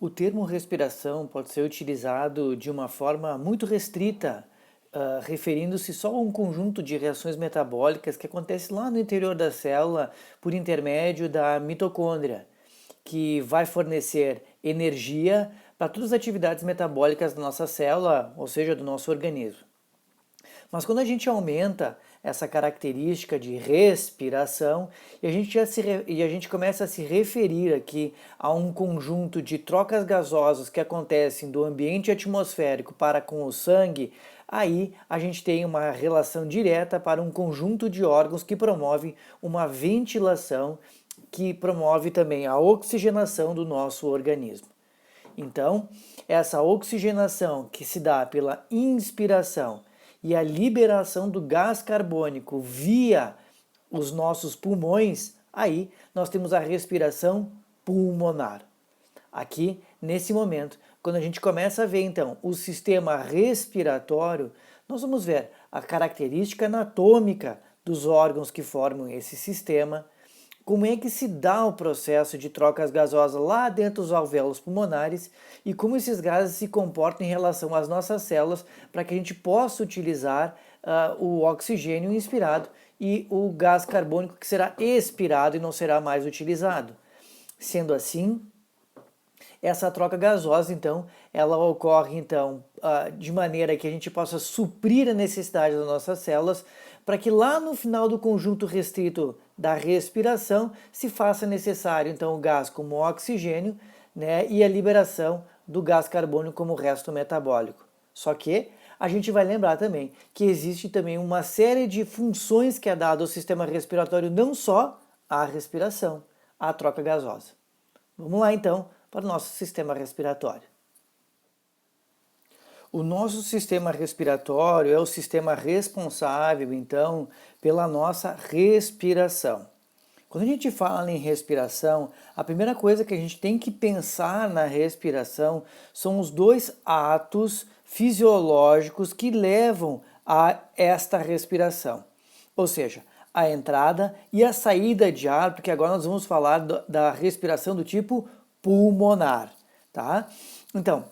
O termo respiração pode ser utilizado de uma forma muito restrita, referindo-se só a um conjunto de reações metabólicas que acontece lá no interior da célula por intermédio da mitocôndria, que vai fornecer energia para todas as atividades metabólicas da nossa célula, ou seja, do nosso organismo. Mas quando a gente aumenta essa característica de respiração e a gente começa a se referir aqui a um conjunto de trocas gasosas que acontecem do ambiente atmosférico para com o sangue, aí a gente tem uma relação direta para um conjunto de órgãos que promove uma ventilação, que promove também a oxigenação do nosso organismo. Então, essa oxigenação que se dá pela inspiração e a liberação do gás carbônico via os nossos pulmões, aí nós temos a respiração pulmonar. Aqui, nesse momento, quando a gente começa a ver então o sistema respiratório, nós vamos ver a característica anatômica dos órgãos que formam esse sistema, como é que se dá o processo de trocas gasosas lá dentro dos alvéolos pulmonares e como esses gases se comportam em relação às nossas células para que a gente possa utilizar o oxigênio inspirado e o gás carbônico que será expirado e não será mais utilizado. Sendo assim, essa troca gasosa, então, ela ocorre então de maneira que a gente possa suprir a necessidade das nossas células para que lá no final do conjunto restrito da respiração se faça necessário então o gás como oxigênio, né, e a liberação do gás carbônico como resto metabólico. Só que a gente vai lembrar também que existe também uma série de funções que é dada ao sistema respiratório, não só a respiração, a troca gasosa. Vamos lá então para o nosso sistema respiratório. O nosso sistema respiratório é o sistema responsável, então, pela nossa respiração. Quando a gente fala em respiração, a primeira coisa que a gente tem que pensar na respiração são os dois atos fisiológicos que levam a esta respiração. Ou seja, a entrada e a saída de ar, porque agora nós vamos falar da respiração do tipo pulmonar, tá? Então,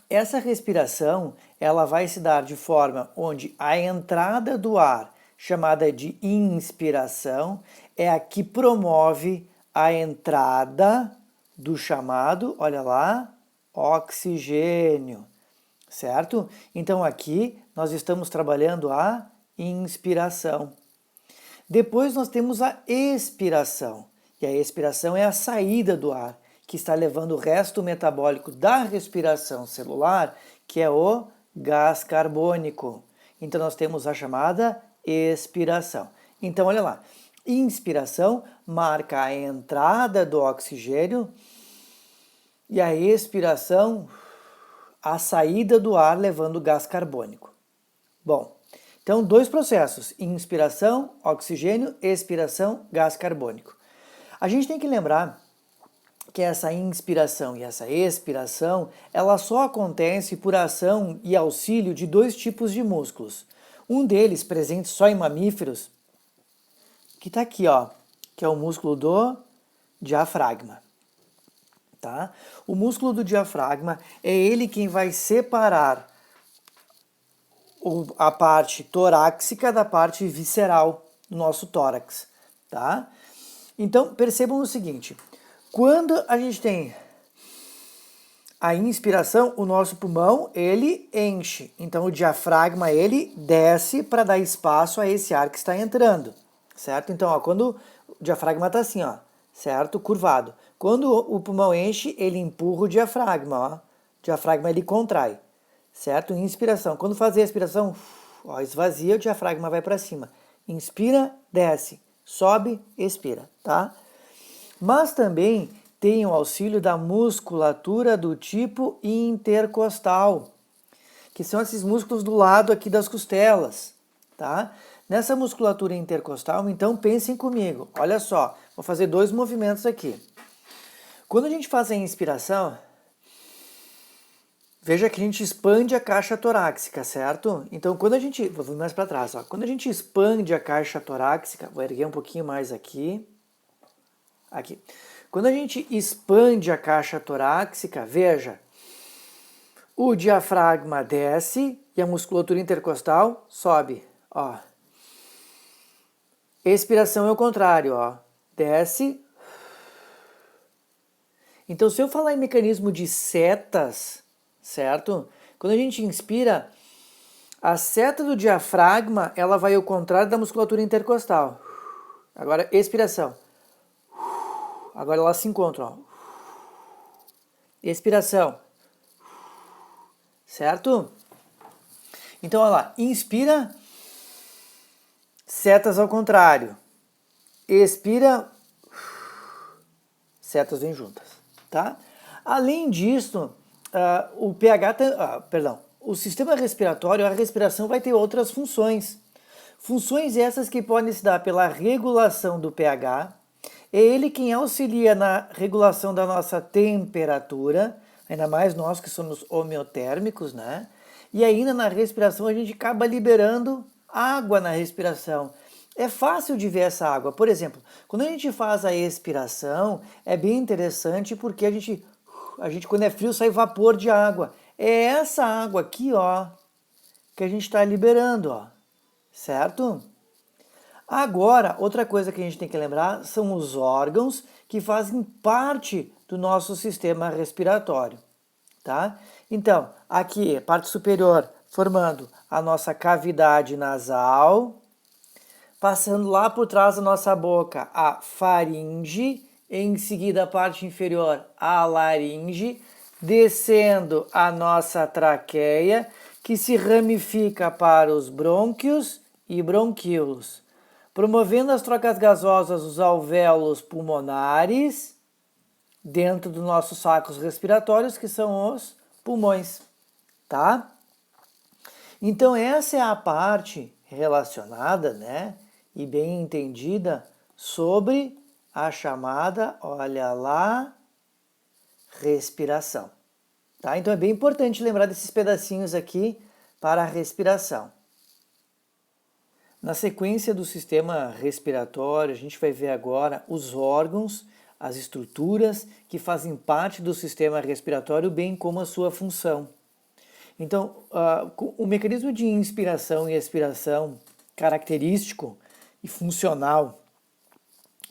essa respiração, ela vai se dar de forma onde a entrada do ar, chamada de inspiração, é a que promove a entrada do chamado, olha lá, oxigênio, certo? Então aqui nós estamos trabalhando a inspiração. Depois nós temos a expiração, e a expiração é a saída do ar, que está levando o resto metabólico da respiração celular, que é o gás carbônico. Então nós temos a chamada expiração. Então olha lá, inspiração marca a entrada do oxigênio e a expiração a saída do ar levando o gás carbônico. Bom, então dois processos, inspiração, oxigênio, expiração, gás carbônico. A gente tem que lembrar que essa inspiração e essa expiração, ela só acontece por ação e auxílio de dois tipos de músculos. Um deles, presente só em mamíferos, que está aqui, ó, que é o músculo do diafragma. Tá? O músculo do diafragma é ele quem vai separar a parte torácica da parte visceral do nosso tórax. Tá? Então, percebam o seguinte, quando a gente tem a inspiração, o nosso pulmão, ele enche. Então, o diafragma, ele desce para dar espaço a esse ar que está entrando, certo? Então, ó, quando o diafragma está assim, ó, certo? Curvado. Quando o pulmão enche, ele empurra o diafragma, ó. O diafragma, ele contrai, certo? Inspiração. Quando fazer a expiração, ó, esvazia, o diafragma vai para cima. Inspira, desce. Sobe, expira, tá? Mas também tem o auxílio da musculatura do tipo intercostal, que são esses músculos do lado aqui das costelas, tá? Nessa musculatura intercostal, então pensem comigo, olha só, vou fazer dois movimentos aqui. Quando a gente faz a inspiração, veja que a gente expande a caixa torácica, certo? Então, quando a gente, vou vir mais para trás, ó, quando a gente expande a caixa torácica, vou erguer um pouquinho mais aqui. Aqui. Quando a gente expande a caixa torácica, veja, o diafragma desce e a musculatura intercostal sobe, ó. Expiração é o contrário, ó. Desce. Então, se eu falar em mecanismo de setas, certo? Quando a gente inspira, a seta do diafragma, ela vai ao contrário da musculatura intercostal. Agora, expiração. Agora elas se encontram, ó. Expiração. Certo? Então, olha lá. Inspira, setas ao contrário. Expira, setas vêm juntas, tá? Além disso, o pH, o sistema respiratório, a respiração vai ter outras funções. Funções essas que podem se dar pela regulação do pH. É ele quem auxilia na regulação da nossa temperatura, ainda mais nós que somos homeotérmicos, né? E ainda na respiração a gente acaba liberando água na respiração. É fácil de ver essa água. Por exemplo, quando a gente faz a expiração, é bem interessante porque a gente quando é frio sai vapor de água. É essa água aqui, ó, que a gente está liberando, ó, certo? Agora, outra coisa que a gente tem que lembrar são os órgãos que fazem parte do nosso sistema respiratório, tá? Então, aqui, parte superior, formando a nossa cavidade nasal, passando lá por trás da nossa boca a faringe, em seguida a parte inferior a laringe, descendo a nossa traqueia, que se ramifica para os brônquios e bronquíolos, promovendo as trocas gasosas dos alvéolos pulmonares dentro dos nossos sacos respiratórios, que são os pulmões, tá? Então essa é a parte relacionada, né, e bem entendida sobre a chamada, olha lá, respiração, tá? Então é bem importante lembrar desses pedacinhos aqui para a respiração. Na sequência do sistema respiratório, a gente vai ver agora os órgãos, as estruturas que fazem parte do sistema respiratório, bem como a sua função. Então, o mecanismo de inspiração e expiração característico e funcional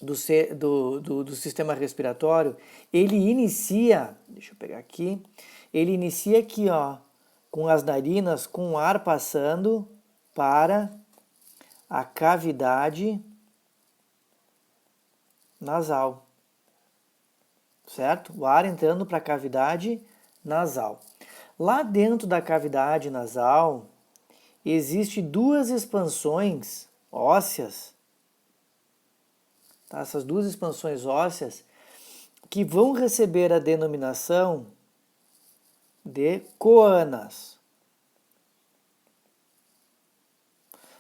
do sistema respiratório, ele inicia, deixa eu pegar aqui, ele inicia aqui, ó, com as narinas, com o ar passando para a cavidade nasal, certo? O ar entrando para a cavidade nasal. Lá dentro da cavidade nasal, existem duas expansões ósseas, tá? Essas duas expansões ósseas que vão receber a denominação de coanas.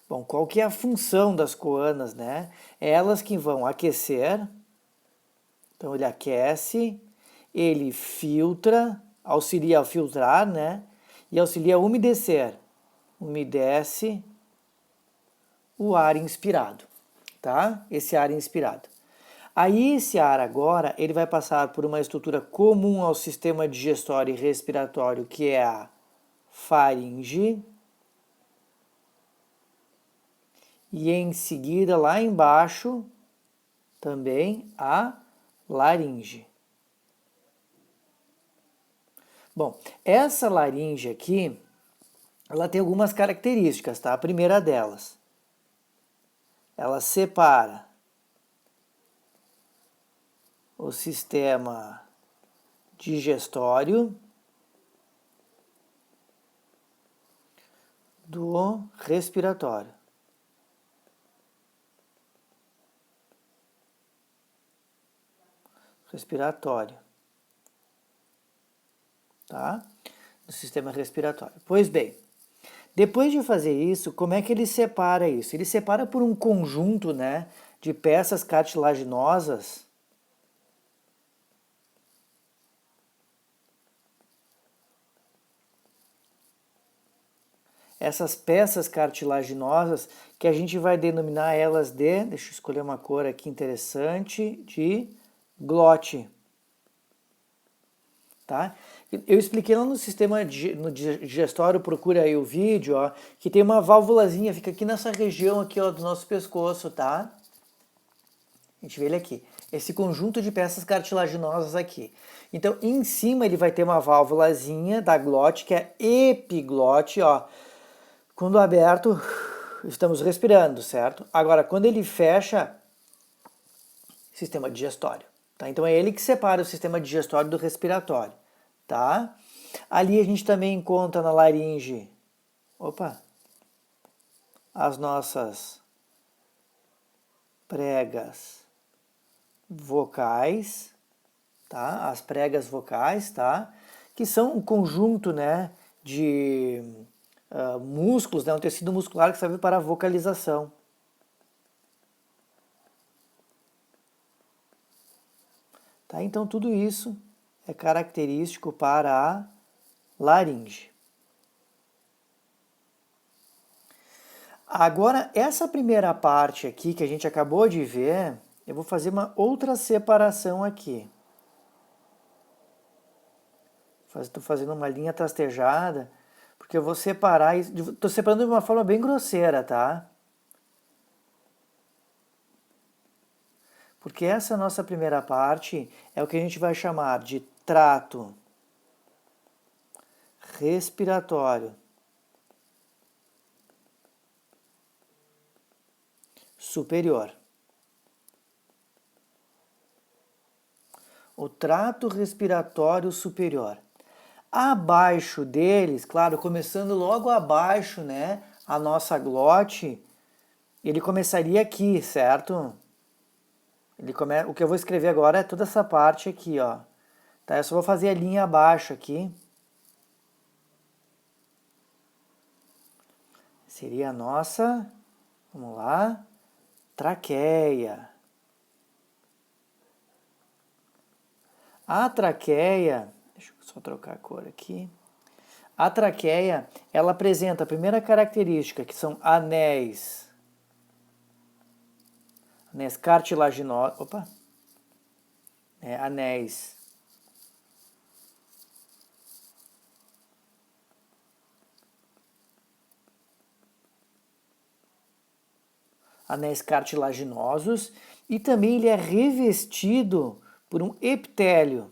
Bom, qual que é a função das coanas, né? Elas que vão aquecer, então ele aquece, ele filtra, auxilia a filtrar, né? E auxilia a umedecer. Umedece o ar inspirado, tá? Esse ar inspirado. Aí esse ar agora, ele vai passar por uma estrutura comum ao sistema digestório e respiratório, que é a faringe. E em seguida, lá embaixo, também a laringe. Bom, essa laringe aqui, ela tem algumas características, tá? A primeira delas, ela separa o sistema digestório do respiratório. Respiratório, tá? No sistema respiratório. Pois bem, depois de fazer isso, como é que ele separa isso? Ele separa por um conjunto, né, de peças cartilaginosas essas peças cartilaginosas que a gente vai denominar elas de, deixa eu escolher uma cor aqui interessante, de glote. Tá? Eu expliquei lá no sistema no digestório, procura aí o vídeo, ó, que tem uma válvulazinha, fica aqui nessa região aqui, ó, do nosso pescoço, tá? A gente vê ele aqui. Esse conjunto de peças cartilaginosas aqui. Então, em cima ele vai ter uma válvulazinha da glote, que é epiglote, ó. Quando aberto, estamos respirando, certo? Agora, quando ele fecha, sistema digestório. Tá? Então é ele que separa o sistema digestório do respiratório. Tá? Ali a gente também encontra na laringe, as nossas pregas vocais, tá? As pregas vocais, tá? Que são um conjunto, né, de músculos, né, um tecido muscular que serve para a vocalização. Tá? Então tudo isso é característico para a laringe. Agora, essa primeira parte aqui que a gente acabou de ver, eu vou fazer uma outra separação aqui. Estou fazendo uma linha trastejada, porque eu vou separar, estou separando de uma forma bem grosseira, tá? Porque essa nossa primeira parte é o que a gente vai chamar de trato respiratório superior. O trato respiratório superior. Abaixo deles, claro, começando logo abaixo, né, a nossa glote, ele começaria aqui, certo? O que eu vou escrever agora é toda essa parte aqui, ó. Tá, eu só vou fazer a linha abaixo aqui. Seria a nossa, vamos lá, traqueia. A traqueia, deixa eu só trocar a cor aqui. A traqueia, ela apresenta a primeira característica, que são anéis cartilaginosos, anéis cartilaginosos, e também ele é revestido por um epitélio,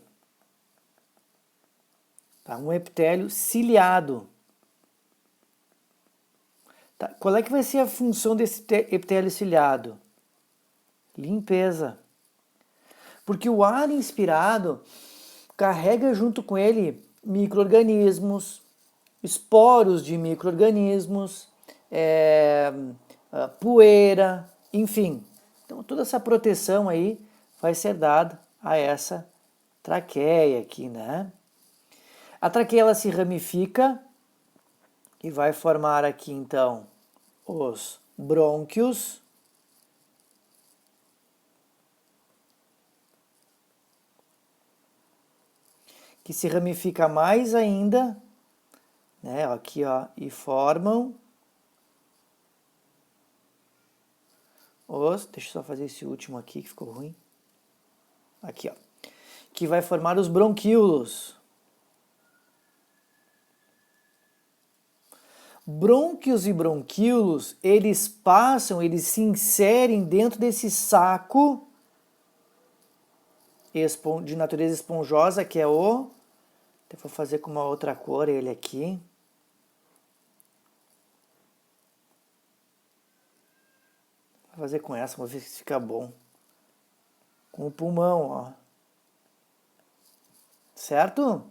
tá? Um epitélio ciliado. Tá? Qual é que vai ser a função desse epitélio ciliado? Limpeza. Porque o ar inspirado carrega junto com ele micro-organismos, esporos de micro-organismos, poeira, enfim. Então toda essa proteção aí vai ser dada a essa traqueia aqui, né? A traqueia ela se ramifica e vai formar aqui então os brônquios, que se ramifica mais ainda, né, aqui, ó, e formam deixa eu só fazer esse último aqui que ficou ruim. Aqui, ó, que vai formar os bronquíolos. Brônquios e bronquíolos, eles se inserem dentro desse saco de natureza esponjosa, que é o... Eu vou fazer com uma outra cor ele aqui. Vou fazer com essa, vamos ver se fica bom. Com o pulmão, ó. Certo?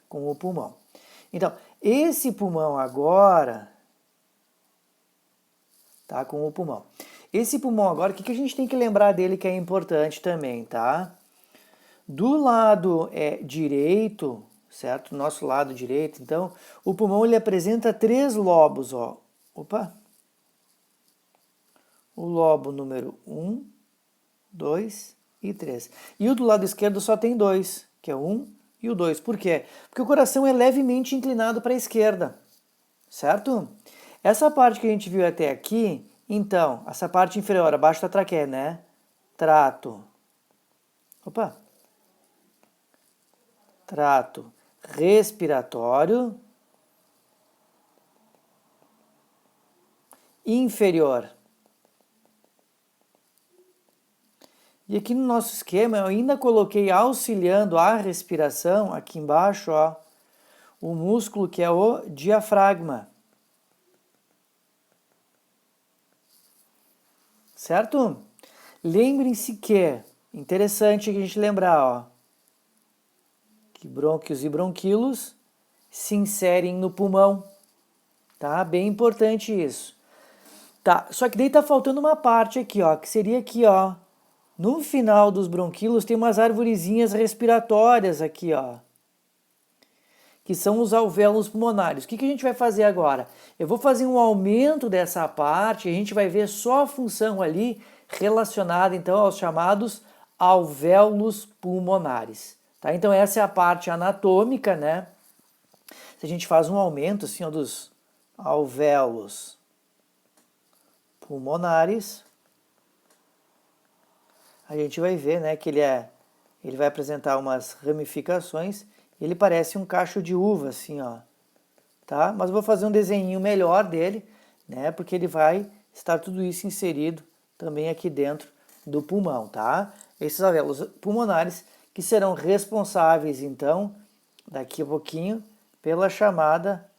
Com o pulmão. Então, esse pulmão agora... Tá? Com o pulmão. Esse pulmão agora, o que a gente tem que lembrar dele que é importante também, tá? Do lado direito, certo? Nosso lado direito, então, o pulmão ele apresenta 3 lobos, ó. O lobo número 1, 2 e 3. E o do lado esquerdo só tem 2, que é o 1 e o 2. Por quê? Porque o coração é levemente inclinado para a esquerda, certo? Essa parte que a gente viu até aqui, então, essa parte inferior, abaixo da traqueia, né? Trato. trato respiratório inferior. E aqui no nosso esquema eu ainda coloquei auxiliando a respiração, aqui embaixo, ó, o músculo que é o diafragma. Certo? Lembrem-se que, interessante a gente lembrar, ó, que brônquios e bronquíolos se inserem no pulmão, tá? Bem importante isso. Tá, só que daí tá faltando uma parte aqui, ó, que seria aqui, ó, no final dos bronquíolos tem umas arvorezinhas respiratórias aqui, ó, que são os alvéolos pulmonares. O que a gente vai fazer agora? Eu vou fazer um aumento dessa parte, a gente vai ver só a função ali relacionada, então, aos chamados alvéolos pulmonares. Tá? Então, essa é a parte anatômica, né? Se a gente faz um aumento, assim, ó, dos alvéolos pulmonares, a gente vai ver, né, que ele vai apresentar umas ramificações, e ele parece um cacho de uva, assim, ó, tá? Mas eu vou fazer um desenho melhor dele, né, porque ele vai estar tudo isso inserido também aqui dentro do pulmão, tá? Esses alvéolos pulmonares que serão responsáveis, então, daqui a pouquinho, pela chamada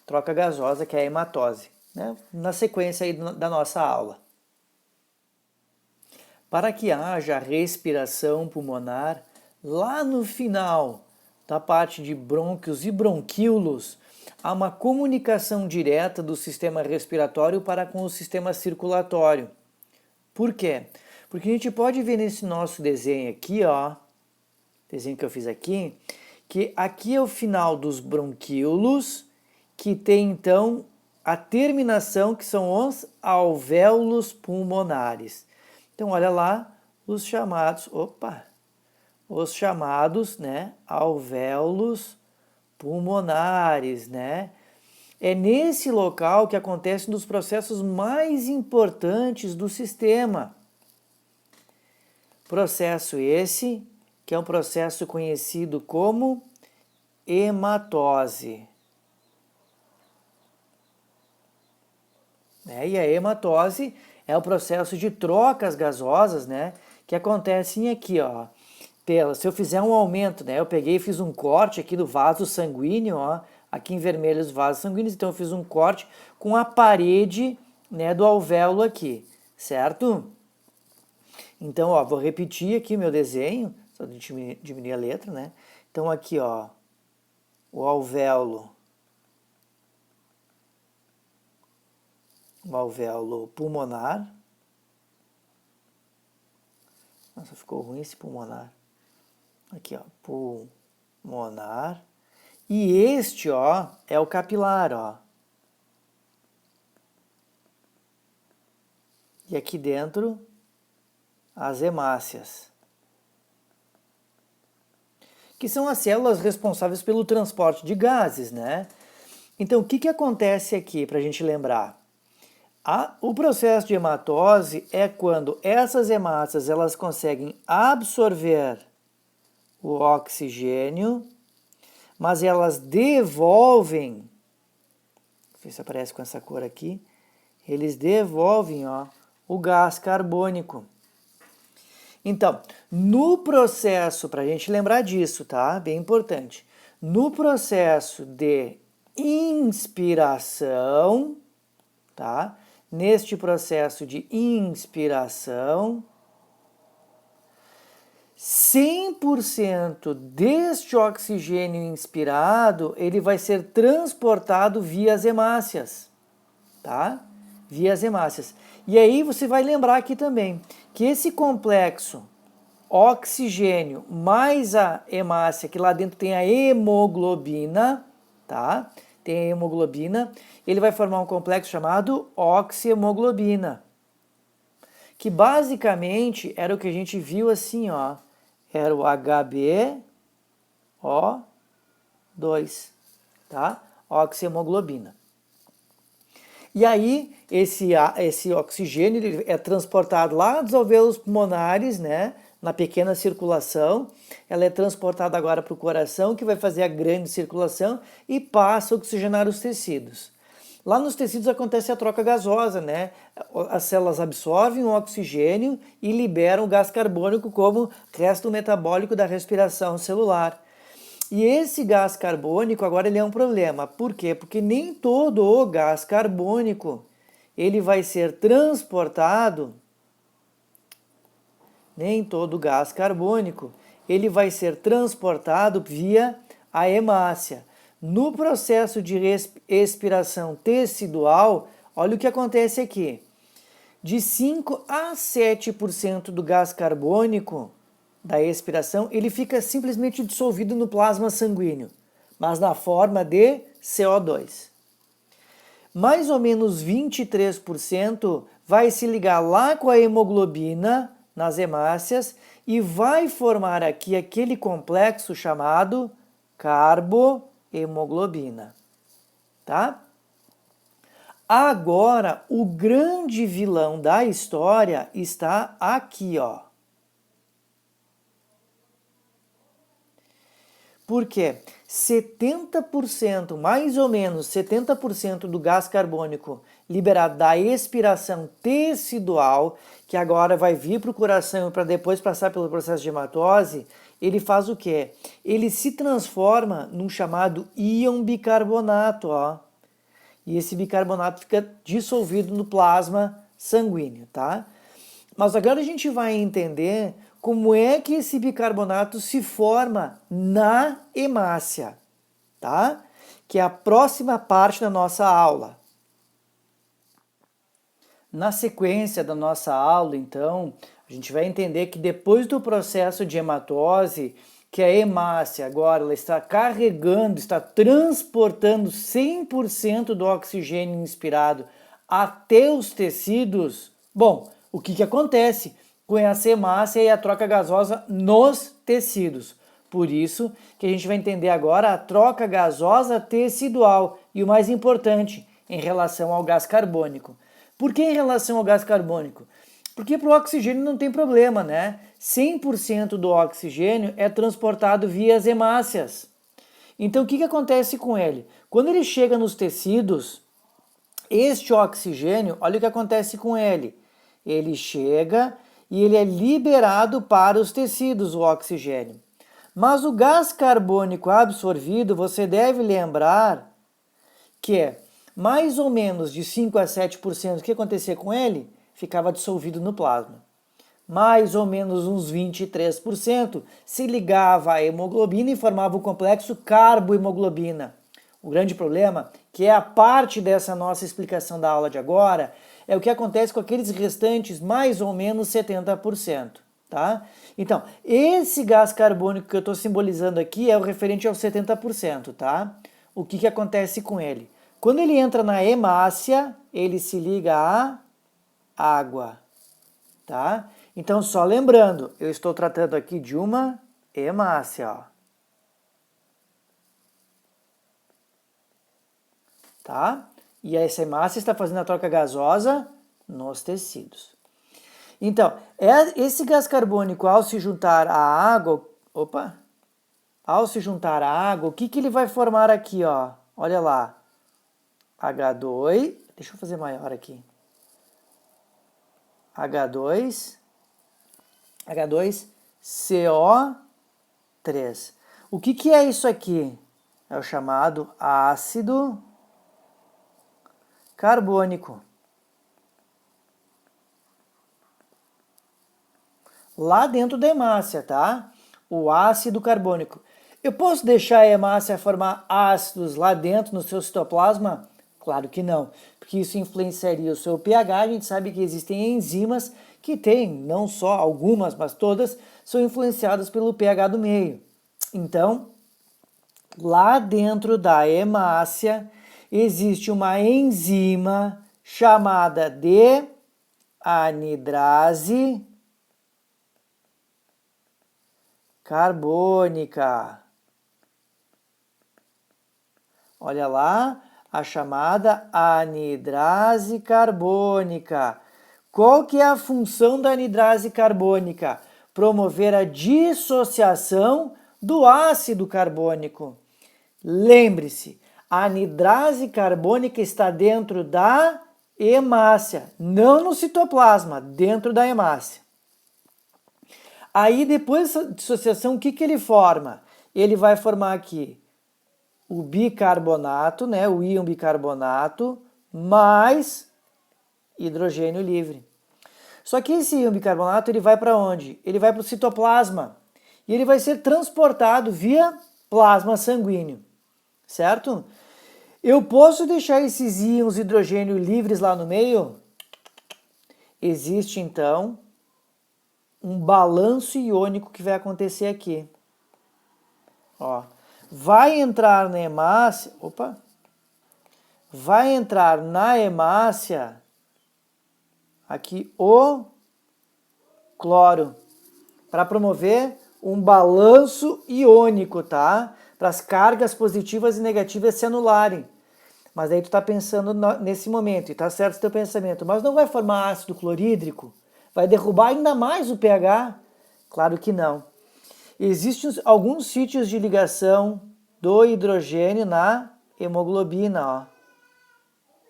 troca gasosa, que é a hematose, né? Na sequência aí da nossa aula. Para que haja respiração pulmonar, lá no final da parte de brônquios e bronquíolos, há uma comunicação direta do sistema respiratório para com o sistema circulatório. Por quê? Porque a gente pode ver nesse nosso desenho aqui, ó, desenho que eu fiz aqui, que aqui é o final dos bronquíolos, que tem então a terminação, que são os alvéolos pulmonares. Então, olha lá, os chamados, né, alvéolos pulmonares, né? É nesse local que acontecem um dos processos mais importantes do sistema. Processo esse, que é um processo conhecido como hematose. E a hematose é o processo de trocas gasosas, né, que acontecem aqui, ó. Se eu fizer um aumento, né, eu peguei e fiz um corte aqui do vaso sanguíneo, ó, aqui em vermelho os vasos sanguíneos, então eu fiz um corte com a parede, né, do alvéolo aqui, certo? Então, ó, vou repetir aqui meu desenho, só diminuir a letra, né? Então aqui, ó, o alvéolo pulmonar. Nossa, ficou ruim esse pulmonar. Aqui, ó, pulmonar. E este, ó, é o capilar, ó. E aqui dentro, as hemácias, que são as células responsáveis pelo transporte de gases, né? Então, o que acontece aqui, para a gente lembrar? O processo de hematose é quando essas hemácias elas conseguem absorver o oxigênio, mas elas devolvem, não sei se aparece com essa cor aqui, eles devolvem, ó, o gás carbônico. Então, no processo, para a gente lembrar disso, tá? Bem importante. No processo de inspiração, tá? Neste processo de inspiração, 100% deste oxigênio inspirado, ele vai ser transportado via as hemácias, tá? Via as hemácias. E aí você vai lembrar aqui também que esse complexo oxigênio mais a hemácia, que lá dentro tem a hemoglobina, tá? Tem a hemoglobina, ele vai formar um complexo chamado oxihemoglobina, que basicamente era o que a gente viu assim, ó, era o HbO2, tá? Oxihemoglobina. E aí, esse oxigênio ele é transportado lá dos alvéolos pulmonares, né? na pequena circulação, ela é transportada agora para o coração, que vai fazer a grande circulação e passa a oxigenar os tecidos. Lá nos tecidos acontece a troca gasosa, né? As células absorvem o oxigênio e liberam o gás carbônico como resto metabólico da respiração celular. E esse gás carbônico agora ele é um problema. Por quê? Porque nem todo o gás carbônico ele vai ser transportado, nem todo gás carbônico ele vai ser transportado via a hemácia. No processo de expiração tecidual, olha o que acontece aqui. De 5 a 7% do gás carbônico da expiração, ele fica simplesmente dissolvido no plasma sanguíneo, mas na forma de CO2. Mais ou menos 23% vai se ligar lá com a hemoglobina nas hemácias e vai formar aqui aquele complexo chamado carbohemoglobina, tá? Agora, o grande vilão da história está aqui, ó. Por quê? 70%, mais ou menos 70% do gás carbônico liberado da expiração tecidual, que agora vai vir para o coração e para depois passar pelo processo de hematose, ele faz o quê? Ele se transforma num chamado íon bicarbonato, ó. E esse bicarbonato fica dissolvido no plasma sanguíneo, tá? Mas agora a gente vai entender como é que esse bicarbonato se forma na hemácia, tá? Que é a próxima parte da nossa aula. Na sequência da nossa aula, então, a gente vai entender que depois do processo de hematose, que a hemácia agora ela está carregando, está transportando 100% do oxigênio inspirado até os tecidos, bom, o que acontece com essa hemácia e a troca gasosa nos tecidos? Por isso que a gente vai entender agora a troca gasosa tecidual e o mais importante, em relação ao gás carbônico. Por que em relação ao gás carbônico? Porque para o oxigênio não tem problema, né? 100% do oxigênio é transportado via as hemácias. Então o que acontece com ele? Quando ele chega nos tecidos, este oxigênio, olha o que acontece com ele. Ele chega e ele é liberado para os tecidos, o oxigênio. Mas o gás carbônico absorvido, você deve lembrar que é mais ou menos de 5 a 7%. O que acontecia com ele? Ficava dissolvido no plasma. Mais ou menos uns 23% se ligava à hemoglobina e formava o complexo carbohemoglobina. O grande problema, que é a parte dessa nossa explicação da aula de agora, é o que acontece com aqueles restantes mais ou menos 70%. Tá? Então, esse gás carbônico que eu estou simbolizando aqui é o referente aos 70%. Tá? O que acontece com ele? Quando ele entra na hemácia, ele se liga à água. Tá? Então, só lembrando, eu estou tratando aqui de uma hemácia. Ó. Tá? E essa hemácia está fazendo a troca gasosa nos tecidos. Então, esse gás carbônico, ao se juntar à água, o que ele vai formar aqui? Ó? Olha lá, H2, deixa eu fazer maior aqui. H2CO3. O que é isso aqui? É o chamado ácido carbônico. Lá dentro da hemácia, tá? O ácido carbônico. Eu posso deixar a hemácia formar ácidos lá dentro no seu citoplasma? Claro que não, porque isso influenciaria o seu pH. A gente sabe que existem enzimas que têm, não só algumas, mas todas, são influenciadas pelo pH do meio. Então, lá dentro da hemácia, existe uma enzima chamada de anidrase carbônica. Olha lá, a chamada anidrase carbônica. Qual que é a função da anidrase carbônica? promover a dissociação do ácido carbônico. Lembre-se, a anidrase carbônica está dentro da hemácia, não no citoplasma, dentro da hemácia. Aí, depois dessa dissociação, o que ele forma? Ele vai formar aqui o bicarbonato, né, o íon bicarbonato, mais hidrogênio livre. Só que esse íon bicarbonato, ele vai para onde? Ele vai para o citoplasma. E ele vai ser transportado via plasma sanguíneo, certo? Eu posso deixar esses íons hidrogênio livres lá no meio? Existe, então, um balanço iônico que vai acontecer aqui. Ó, vai entrar na hemácia, vai entrar na hemácia aqui o cloro para promover um balanço iônico, tá? Para as cargas positivas e negativas se anularem. Mas aí tu tá pensando nesse momento, e tá certo o teu pensamento, mas não vai formar ácido clorídrico? Vai derrubar ainda mais o pH? Claro que não. Existem alguns sítios de ligação do hidrogênio na hemoglobina, ó.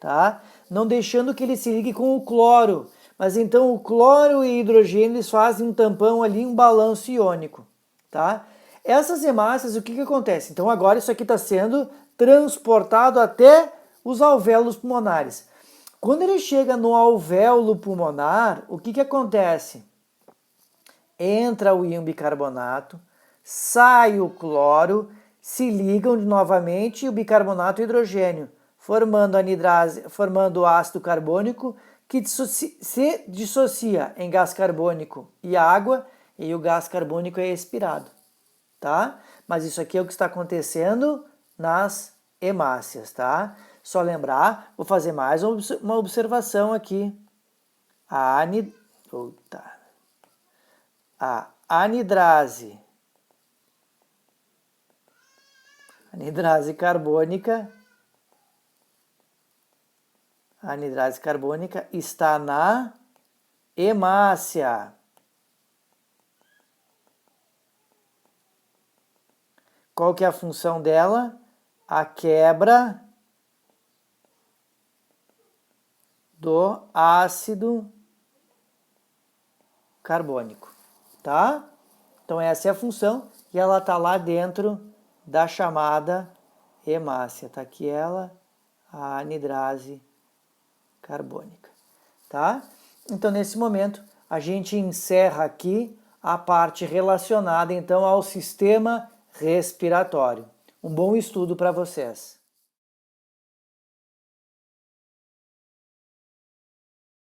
Tá? Não deixando que ele se ligue com o cloro. Mas então o cloro e o hidrogênio eles fazem um tampão ali, um balanço iônico. Tá? Essas hemácias, o que acontece? Então agora isso aqui está sendo transportado até os alvéolos pulmonares. Quando ele chega no alvéolo pulmonar, o que acontece? Entra o íon bicarbonato, sai o cloro, se ligam novamente o bicarbonato e o hidrogênio, formando anidrase, formando o ácido carbônico, que se dissocia em gás carbônico e água, e o gás carbônico é expirado, tá? Mas isso aqui é o que está acontecendo nas hemácias, tá? Só lembrar, vou fazer mais uma observação aqui. A anidrase carbônica, a anidrase carbônica está na hemácia. Qual que é a função dela? A quebra do ácido carbônico, tá? Então essa é a função e ela está lá dentro da chamada hemácia. Tá aqui ela, a anidrase carbônica, tá? Então nesse momento a gente encerra aqui a parte relacionada então ao sistema respiratório. Um bom estudo para vocês.